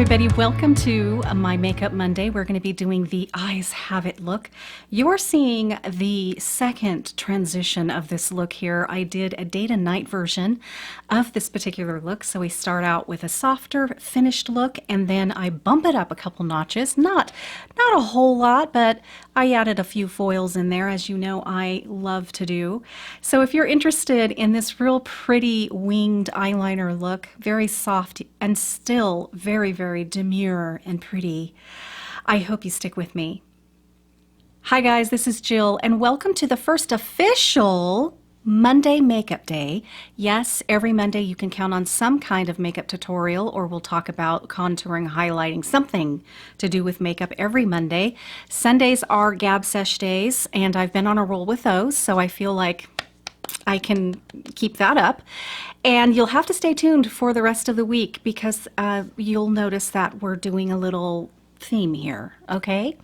everybody, welcome to my Makeup Monday. We're going to be doing the Eyes Have It look. You're seeing the second transition of this look here. I did a day to night version of this particular look. So we start out with a softer finished look and then I bump it up a couple notches. Not a whole lot, but I added a few foils in there, as you know I love to do. So if you're interested in this real pretty winged eyeliner look, very soft and still very, very demure and pretty, I hope you stick with me. Hi guys, this is Jill and welcome to the first official Monday makeup day. Yes, every Monday you can count on some kind of makeup tutorial, or we'll talk about contouring, highlighting, something to do with makeup every Monday. Sundays are Gab Sesh days and I've been on a roll with those, so I feel like I can keep that up. And you'll have to stay tuned for the rest of the week because you'll notice that we're doing a little theme here, okay?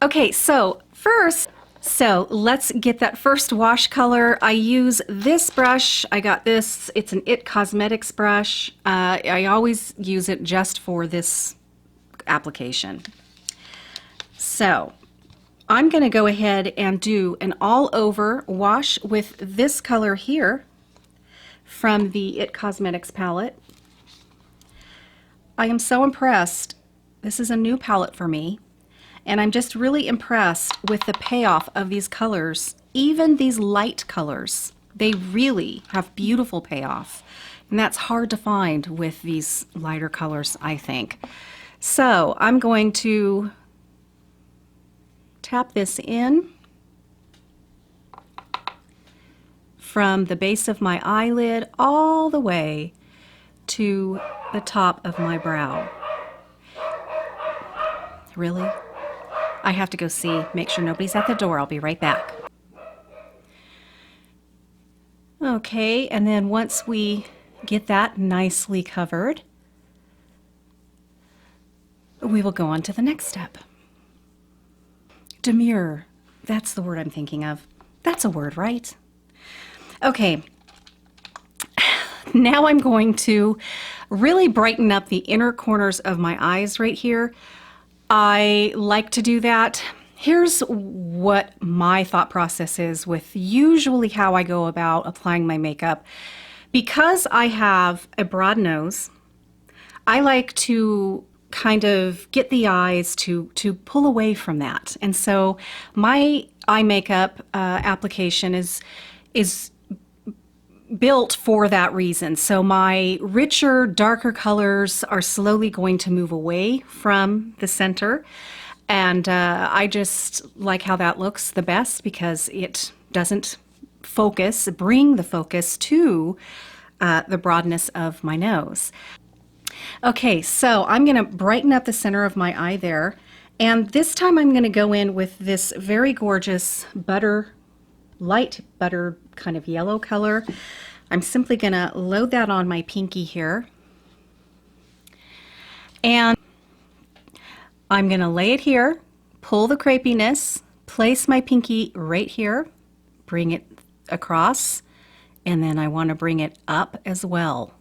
Okay, so let's get that first wash color. I use this brush. I got this. It's an IT Cosmetics brush. I always use it just for this application. So I'm going to go ahead and do an all-over wash with this color here from the IT Cosmetics palette. I am so impressed. This is a new palette for me. And I'm just really impressed with the payoff of these colors. Even these light colors, they really have beautiful payoff. And that's hard to find with these lighter colors, I think. So I'm going to tap this in from the base of my eyelid all the way to the top of my brow. Really? I have to go see, make sure nobody's at the door. I'll be right back. Okay, and then once we get that nicely covered, we will go on to the next step. Demure, that's the word I'm thinking of. That's a word, right? Okay, now I'm going to really brighten up the inner corners of my eyes right here. I like to do that. Here's what my thought process is with usually how I go about applying my makeup. Because I have a broad nose, I like to kind of get the eyes to pull away from that. And so my eye makeup application is built for that reason. So my richer, darker colors are slowly going to move away from the center. And I just like how that looks the best because it doesn't bring the focus to the broadness of my nose. Okay, so I'm going to brighten up the center of my eye there. And this time I'm going to go in with this very gorgeous light butter kind of yellow color. I'm simply going to load that on my pinky here. And I'm going to lay it here, pull the crepiness, place my pinky right here, bring it across, and then I want to bring it up as well.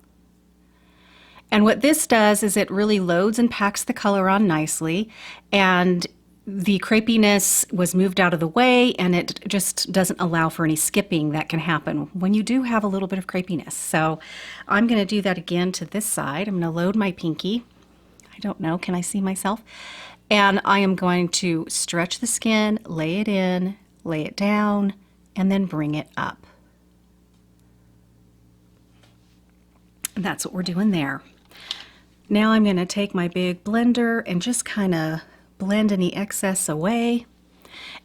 And what this does is it really loads and packs the color on nicely, and the crepiness was moved out of the way, and it just doesn't allow for any skipping that can happen when you do have a little bit of crepiness. So I'm going to do that again to this side. I'm going to load my pinky. I don't know, can I see myself? And I am going to stretch the skin, lay it in, lay it down, and then bring it up. And that's what we're doing there. Now I'm going to take my big blender and just kind of blend any excess away.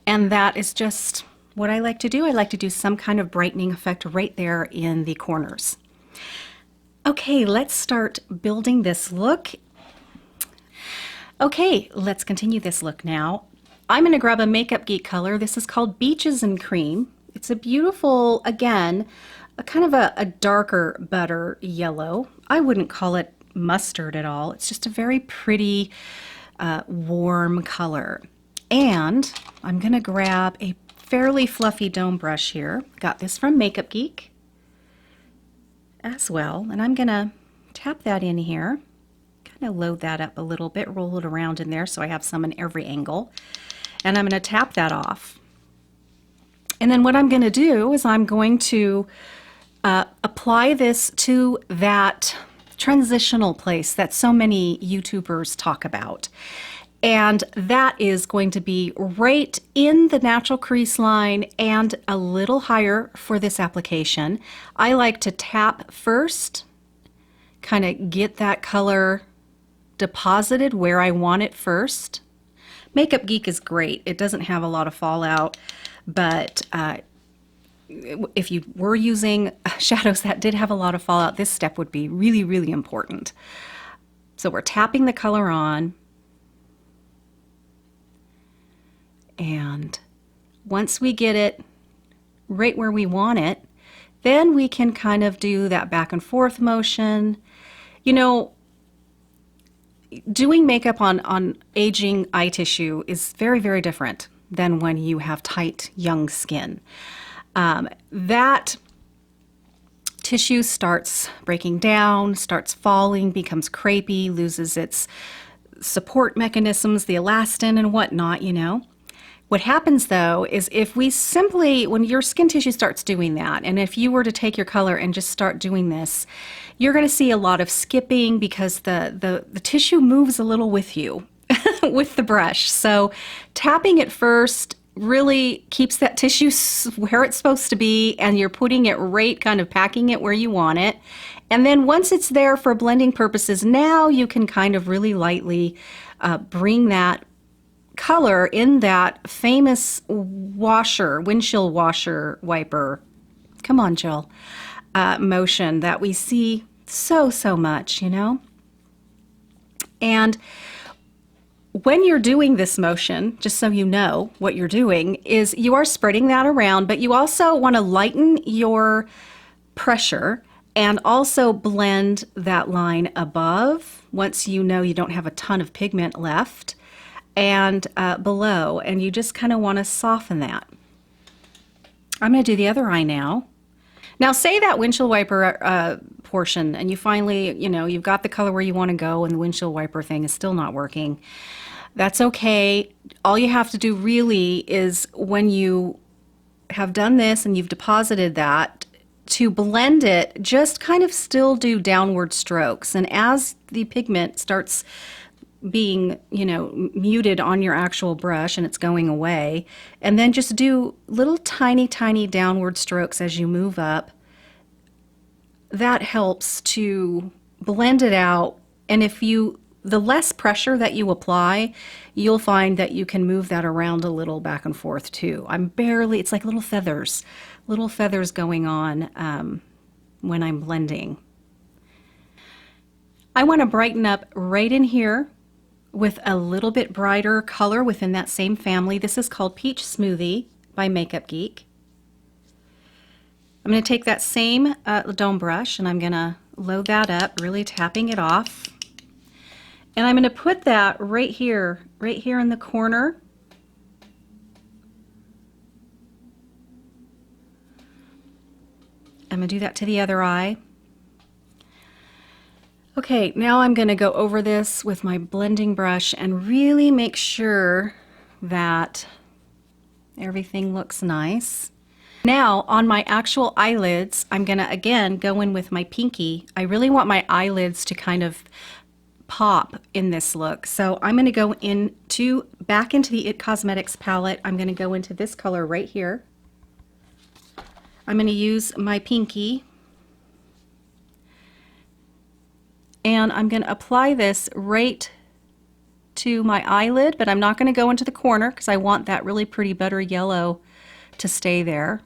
And that is just what I like to do. I like to do some kind of brightening effect right there in the corners. Okay, let's start building this look. Okay, let's continue this look now. I'm going to grab a Makeup Geek color. This is called Beaches and Cream. It's a beautiful, again, a kind of a darker butter yellow. I wouldn't call it mustard at all. It's just a very pretty warm color. And I'm going to grab a fairly fluffy dome brush here. Got this from Makeup Geek as well. And I'm going to tap that in here. going to load that up a little bit, roll it around in there so I have some in every angle. And I'm going to tap that off. And then what I'm going to do is I'm going to apply this to that transitional place that so many YouTubers talk about. And that is going to be right in the natural crease line and a little higher for this application. I like to tap first, kind of get that color deposited where I want it first. Makeup Geek is great. It doesn't have a lot of fallout, but if you were using shadows that did have a lot of fallout, this step would be really, really important. So we're tapping the color on. And once we get it right where we want it, then we can kind of do that back and forth motion. You know, doing makeup on aging eye tissue is very, very different than when you have tight, young skin. That tissue starts breaking down, starts falling, becomes crepey, loses its support mechanisms, the elastin and whatnot, you know. What happens though is if we simply, when your skin tissue starts doing that, and if you were to take your color and just start doing this, you're going to see a lot of skipping because the tissue moves a little with you, with the brush. So tapping it first really keeps that tissue where it's supposed to be, and you're putting it right, kind of packing it where you want it. And then once it's there for blending purposes, now you can kind of really lightly bring that color in that famous windshield washer wiper, come on Jill, motion that we see so much, you know. And when you're doing this motion, just so you know what you're doing, is you are spreading that around, but you also want to lighten your pressure and also blend that line above once you know you don't have a ton of pigment left, and below, and you just kind of want to soften that. I'm going to do the other eye now. Now say that windshield wiper portion and you finally, you know, you've got the color where you want to go and the windshield wiper thing is still not working. That's okay. All you have to do really is when you have done this and you've deposited that, to blend it, just kind of still do downward strokes. And as the pigment starts being, you know, muted on your actual brush and it's going away, and then just do little tiny downward strokes as you move up. That helps to blend it out. And if you, the less pressure that you apply, you'll find that you can move that around a little back and forth too. It's like little feathers going on when I'm blending. I want to brighten up right in here with a little bit brighter color within that same family. This is called Peach Smoothie by Makeup Geek. I'm going to take that same dome brush and I'm going to load that up, really tapping it off. And I'm going to put that right here in the corner. I'm going to do that to the other eye. Okay, now I'm going to go over this with my blending brush and really make sure that everything looks nice. Now on my actual eyelids, I'm going to again go in with my pinky. I really want my eyelids to kind of pop in this look. So I'm going to go back into the IT Cosmetics palette. I'm going to go into this color right here. I'm going to use my pinky. And I'm going to apply this right to my eyelid, but I'm not going to go into the corner because I want that really pretty butter yellow to stay there.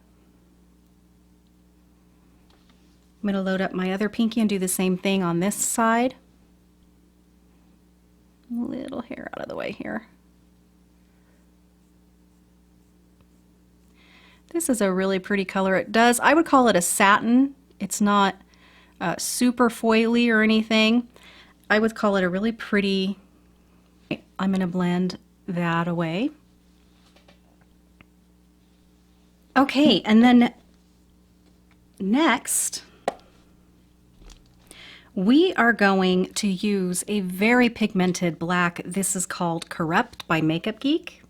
I'm going to load up my other pinky and do the same thing on this side. A little hair out of the way here. This is a really pretty color. I would call it a satin. It's not super foily or anything. I would call it a really pretty. I'm going to blend that away. Okay, and then next We are going to use a very pigmented black. This is called Corrupt by Makeup Geek.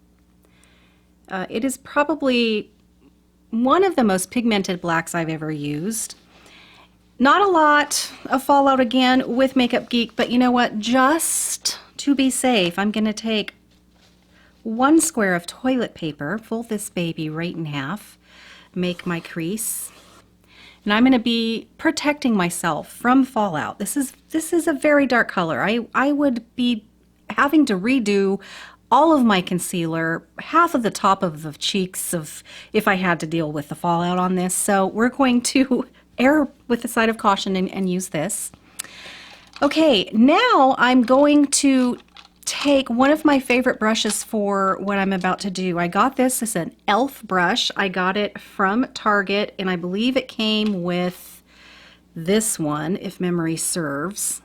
It is probably one of the most pigmented blacks I've ever used. Not a lot of fallout again with Makeup Geek, but you know what? Just to be safe, I'm going to take 1 square of toilet paper, fold this baby right in half, make my crease. And I'm going to be protecting myself from fallout. This is a very dark color. I would be having to redo all of my concealer, half of the top of the cheeks if I had to deal with the fallout on this. So we're going to err with the side of caution and use this. Okay, now I'm going to take one of my favorite brushes for what I'm about to do. I got this as an e.l.f. brush. I got it from Target, and I believe it came with this one, if memory serves.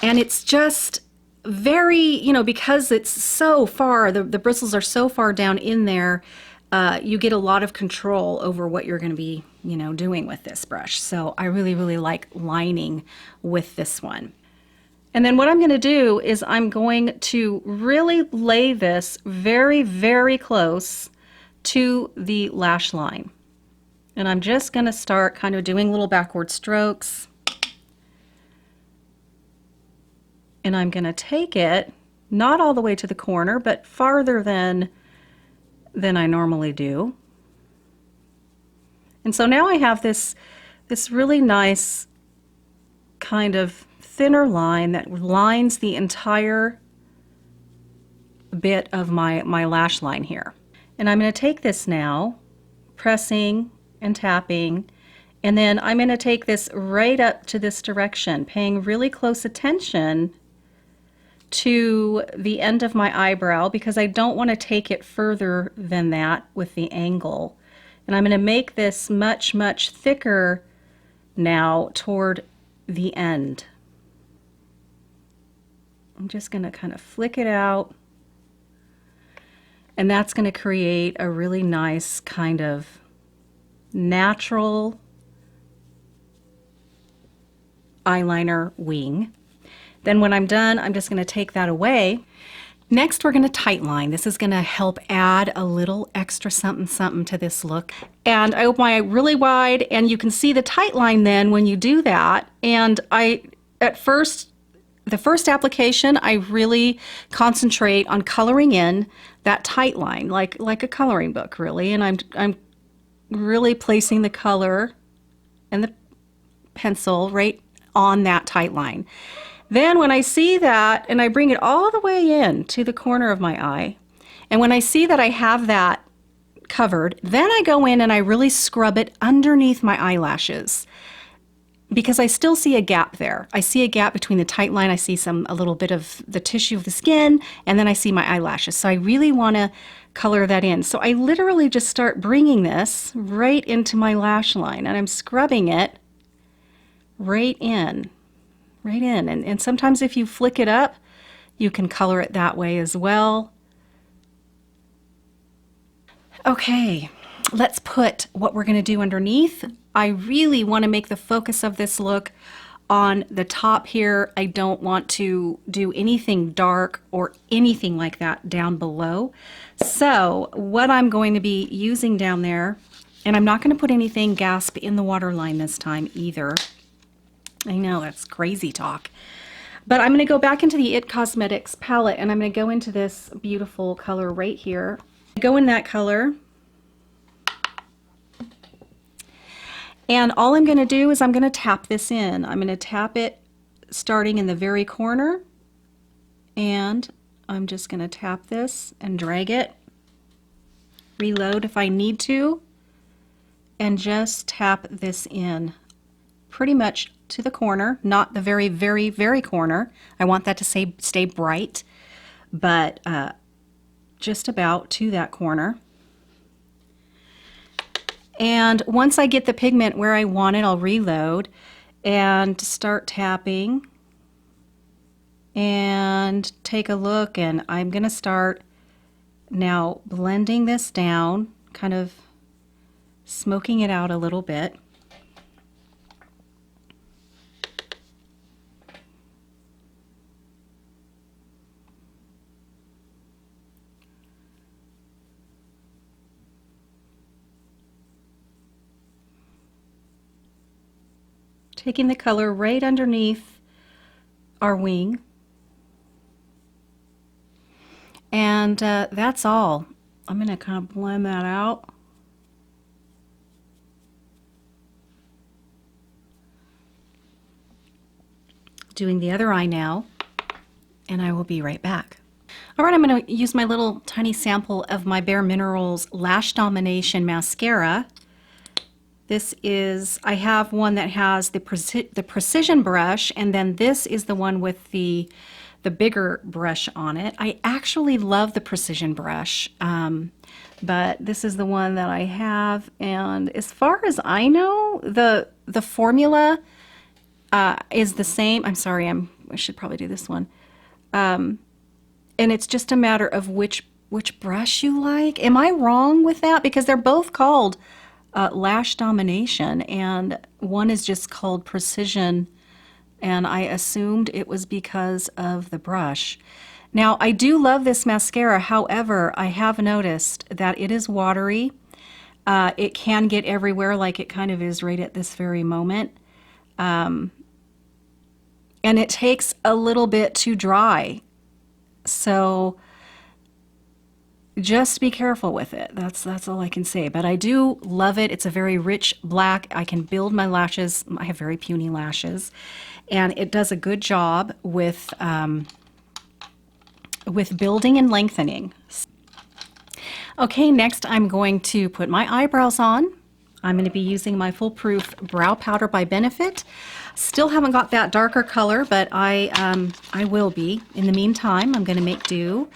And it's just very, you know, because it's so far, the bristles are so far down in there, you get a lot of control over what you're going to be, you know, doing with this brush. So I really, really like lining with this one. And then what I'm going to do is I'm going to really lay this very, very close to the lash line. And I'm just going to start kind of doing little backward strokes. And I'm going to take it, not all the way to the corner, but farther than I normally do. And so now I have this really nice kind of thinner line that lines the entire bit of my lash line here. And I'm going to take this now, pressing and tapping, and then I'm going to take this right up to this direction, paying really close attention to the end of my eyebrow because I don't want to take it further than that with the angle. And I'm going to make this much, much thicker now toward the end. I'm just going to kind of flick it out, and that's going to create a really nice kind of natural eyeliner wing. Then when I'm done, I'm just going to take that away. Next, we're going to tightline. This is going to help add a little extra something something to this look. And I open my eye really wide, and you can see the tightline then when you do that. And the first application, I really concentrate on coloring in that tight line, like a coloring book, really. And I'm really placing the color and the pencil right on that tight line. Then when I see that, and I bring it all the way in to the corner of my eye, and when I see that I have that covered, then I go in and I really scrub it underneath my eyelashes, because I still see a gap there. I see a gap between the tight line, I see a little bit of the tissue of the skin, and then I see my eyelashes. So I really want to color that in. So I literally just start bringing this right into my lash line, and I'm scrubbing it right in. And sometimes if you flick it up, you can color it that way as well. Okay, let's put what we're going to do underneath. I really want to make the focus of this look on the top here. I don't want to do anything dark or anything like that down below. So what I'm going to be using down there, and I'm not going to put anything gasp in the waterline this time either. I know, that's crazy talk. But I'm going to go back into the IT Cosmetics palette, and I'm going to go into this beautiful color right here. Go in that color. And all I'm going to do is I'm going to tap this in. I'm going to tap it starting in the very corner, and I'm just going to tap this and drag it, reload if I need to, and just tap this in pretty much to the corner, not the very, very, very corner. I want that to stay bright, but just about to that corner. And once I get the pigment where I want it, I'll reload and start tapping and take a look, and I'm going to start now blending this down, kind of smoking it out a little bit. taking the color right underneath our wing. And that's all. I'm going to kind of blend that out. Doing the other eye now, and I will be right back. All right, I'm going to use my little tiny sample of my Bare Minerals Lash Domination mascara. This is, I have one that has the precision brush, and then this is the one with the bigger brush on it. I actually love the precision brush, but this is the one that I have, and as far as I know, the formula is the same. I'm sorry, I should probably do this one. And it's just a matter of which brush you like. Am I wrong with that? Because they're both called Lash Domination, and one is just called Precision, and I assumed it was because of the brush. Now, I do love this mascara. However, I have noticed that it is watery. It can get everywhere like it kind of is right at this very moment. And it takes a little bit to dry. So just be careful with it. That's all I can say. But I do love it. It's a very rich black. I can build my lashes. I have very puny lashes. And it does a good job with building and lengthening. Okay, next I'm going to put my eyebrows on. I'm going to be using my Foolproof Brow Powder by Benefit. Still haven't got that darker color, but I will be. In the meantime, I'm going to make do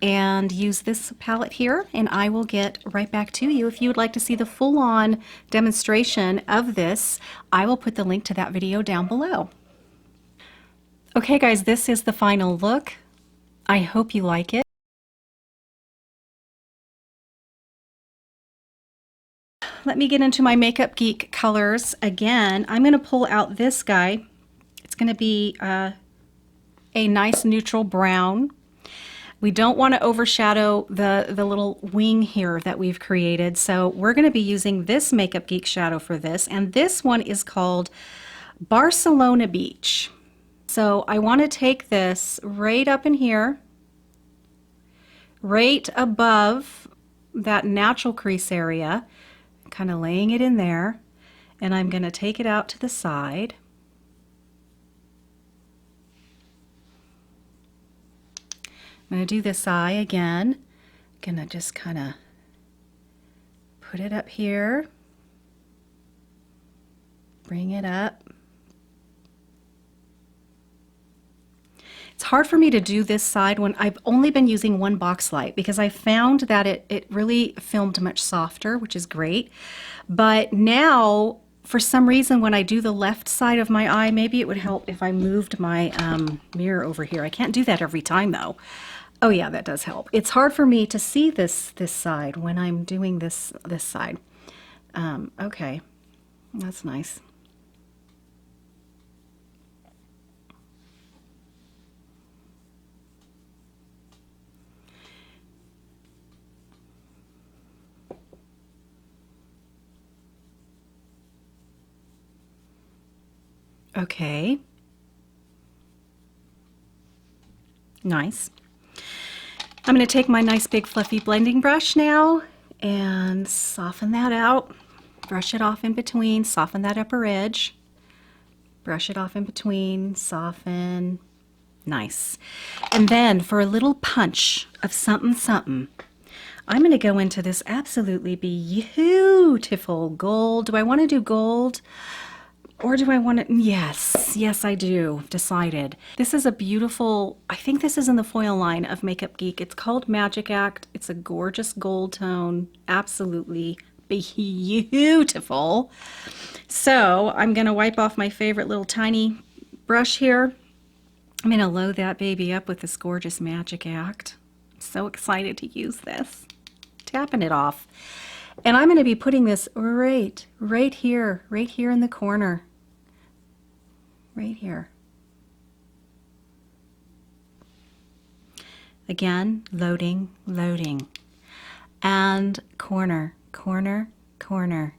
and use this palette here, and I will get right back to you. If you would like to see the full-on demonstration of this, I will put the link to that video down below. Okay guys, this is the final look. I hope you like it. Let me get into my Makeup Geek colors again. I'm going to pull out this guy. It's going to be a nice neutral brown. We don't want to overshadow the little wing here that we've created, so we're going to be using this Makeup Geek shadow for this, and this one is called Barcelona Beach. So I want to take this right up in here, right above that natural crease area, kind of laying it in there, and I'm going to take it out to the side. I'm going to do this eye again. I'm going to just kind of put it up here, bring it up. It's hard for me to do this side when I've only been using one box light, because I found that it really filmed much softer, which is great. But now, for some reason, when I do the left side of my eye, maybe it would help if I moved my mirror over here. I can't do that every time though. Oh yeah, that does help. It's hard for me to see this side when I'm doing this side. Okay, that's nice. Okay. Nice. I'm going to take my nice big fluffy blending brush now and soften that out. Brush it off in between, soften that upper edge. Brush it off in between, soften. Nice. And then for a little punch of something something, I'm going to go into this absolutely beautiful gold. Do I want to do gold? Or do I want to? Yes, I do. Decided. This is a beautiful, I think this is in the foil line of Makeup Geek. It's called Magic Act. It's a gorgeous gold tone. Absolutely beautiful. So I'm going to wipe off my favorite little tiny brush here. I'm going to load that baby up with this gorgeous Magic Act. I'm so excited to use this. Tapping it off. And I'm going to be putting this right here in the corner. Right here. Again, loading, loading. And corner, corner, corner.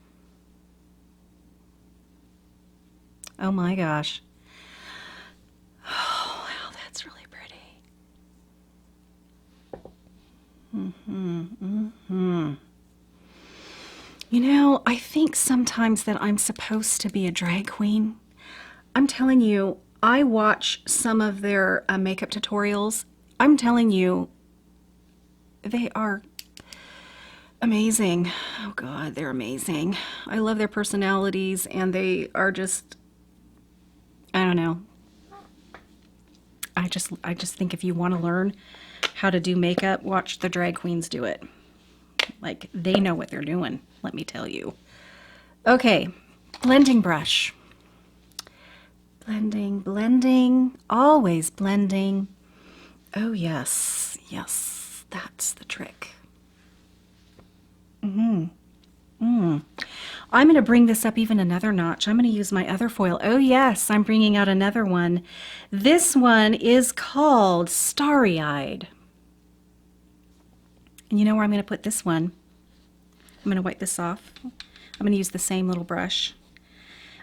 Oh my gosh. Oh, wow, that's really pretty. You know, I think sometimes that I'm supposed to be a drag queen. I'm telling you, I watch some of their makeup tutorials. I'm telling you, they are amazing. Oh God, they're amazing. I love their personalities, and they are just, I don't know. I just think if you want to learn how to do makeup, watch the drag queens do it. Like, they know what they're doing, let me tell you. Okay, blending brush. Blending, blending, always blending. Oh yes, yes, that's the trick. I'm going to bring this up even another notch. I'm going to use my other foil. Oh yes, I'm bringing out another one. This one is called Starry Eyed. And you know where I'm going to put this one? I'm going to wipe this off. I'm going to use the same little brush.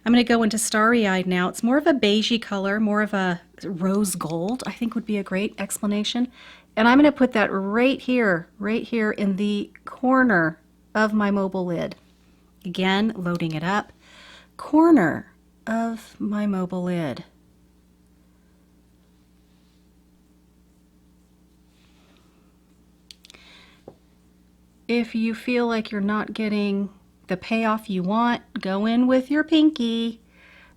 I'm going to go into Starry Eyed now. It's more of a beigey color, more of a rose gold, I think would be a great explanation. And I'm going to put that right here in the corner of my mobile lid. Again, loading it up. Corner of my mobile lid. If you feel like you're not getting the payoff you want, go in with your pinky.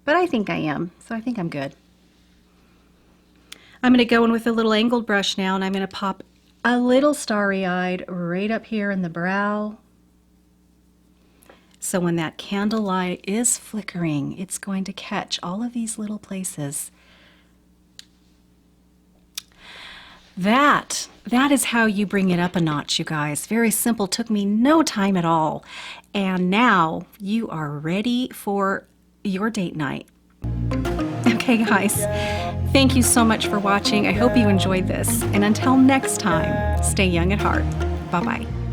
But I think I am, so I think I'm good. I'm going to go in with a little angled brush now, and I'm going to pop a little starry-eyed right up here in the brow. So when that candlelight is flickering, it's going to catch all of these little places. That is how you bring it up a notch, you guys. Very simple, took me no time at all. And now you are ready for your date night. Okay, guys, thank you so much for watching. I hope you enjoyed this. And until next time, stay young at heart. Bye-bye.